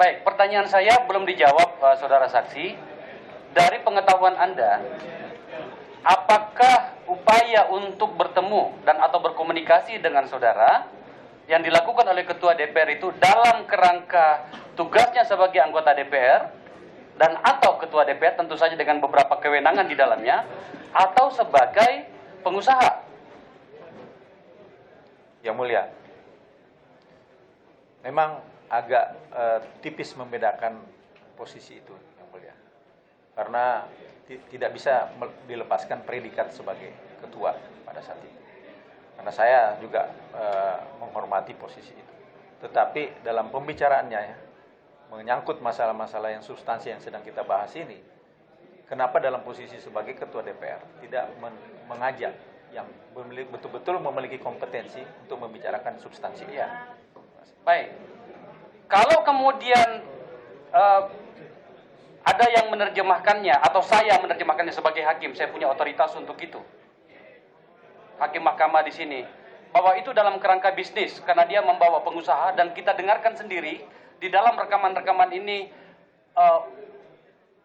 Baik, pertanyaan saya belum dijawab, saudara saksi. Dari pengetahuan Anda, apakah upaya untuk bertemu dan atau berkomunikasi dengan saudara yang dilakukan oleh Ketua DPR itu dalam kerangka tugasnya sebagai anggota DPR dan atau Ketua DPR tentu saja dengan beberapa kewenangan di dalamnya, atau sebagai pengusaha? Yang mulia, memang agak tipis membedakan posisi itu, yang mulia, karena tidak bisa dilepaskan predikat sebagai ketua pada saat itu. Karena saya juga menghormati posisi itu. Tetapi dalam pembicaraannya ya, menyangkut masalah-masalah yang substansi yang sedang kita bahas ini, kenapa dalam posisi sebagai ketua DPR tidak mengajak yang betul-betul memiliki kompetensi untuk membicarakan substansi? Ya. Baik. Kalau kemudian ada yang menerjemahkannya atau saya menerjemahkannya sebagai hakim, saya punya otoritas untuk itu. Hakim mahkamah di sini, bahwa itu dalam kerangka bisnis karena dia membawa pengusaha, dan kita dengarkan sendiri di dalam rekaman-rekaman ini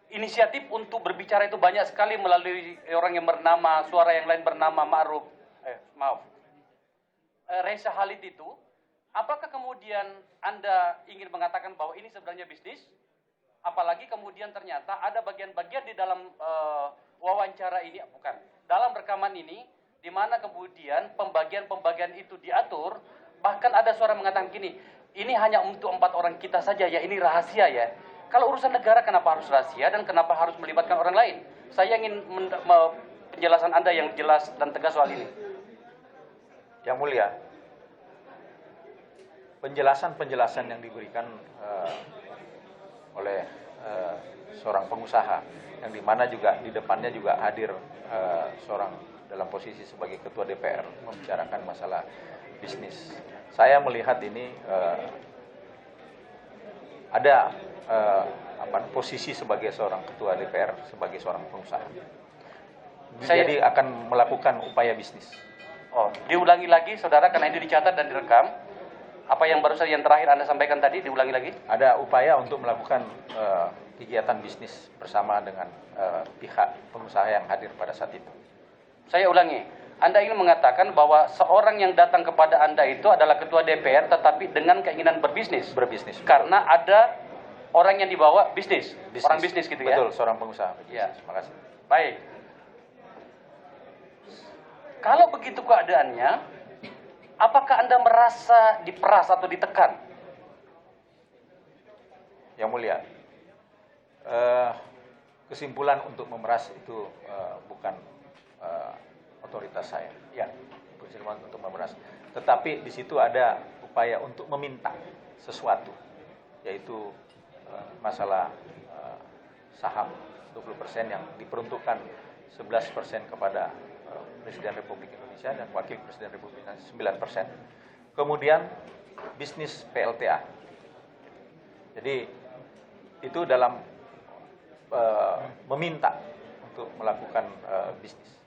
inisiatif untuk berbicara itu banyak sekali melalui orang yang bernama, suara yang lain bernama Reza Khalid itu. Apakah kemudian Anda ingin mengatakan bahwa ini sebenarnya bisnis? Apalagi kemudian ternyata ada bagian-bagian di dalam wawancara ini, bukan, dalam rekaman ini, di mana kemudian pembagian-pembagian itu diatur, bahkan ada suara mengatakan gini, ini hanya untuk 4 orang kita saja ya, ini rahasia ya. Kalau urusan negara kenapa harus rahasia dan kenapa harus melibatkan orang lain? Saya ingin penjelasan Anda yang jelas dan tegas soal ini. Yang mulia, penjelasan-penjelasan yang diberikan oleh seorang pengusaha, yang dimana juga di depannya juga hadir seorang dalam posisi sebagai ketua DPR membicarakan masalah bisnis. Saya melihat ini ada posisi sebagai seorang ketua DPR, sebagai seorang pengusaha. Jadi akan melakukan upaya bisnis. Oh, diulangi lagi saudara, karena ini dicatat dan direkam. Apa yang barusan yang terakhir Anda sampaikan tadi, diulangi lagi. Ada upaya untuk melakukan kegiatan bisnis bersama dengan pihak pengusaha yang hadir pada saat itu. Saya ulangi, Anda ingin mengatakan bahwa seorang yang datang kepada Anda itu adalah ketua DPR tetapi dengan keinginan berbisnis. Berbisnis. Karena ada orang yang dibawa bisnis. Orang bisnis gitu ya. Betul, seorang pengusaha. Ya. Terima kasih. Baik. Kalau begitu keadaannya, apakah Anda merasa diperas atau ditekan? Yang mulia, kesimpulan untuk memeras itu bukan otoritas saya. Ya, kesimpulan untuk memeras. Tetapi di situ ada upaya untuk meminta sesuatu, yaitu masalah saham 20% yang diperuntukkan 11% kepada Presiden Republik Indonesia dan Wakil Presiden Republik Indonesia 9%. Kemudian bisnis PLTA. Jadi itu dalam meminta untuk melakukan bisnis.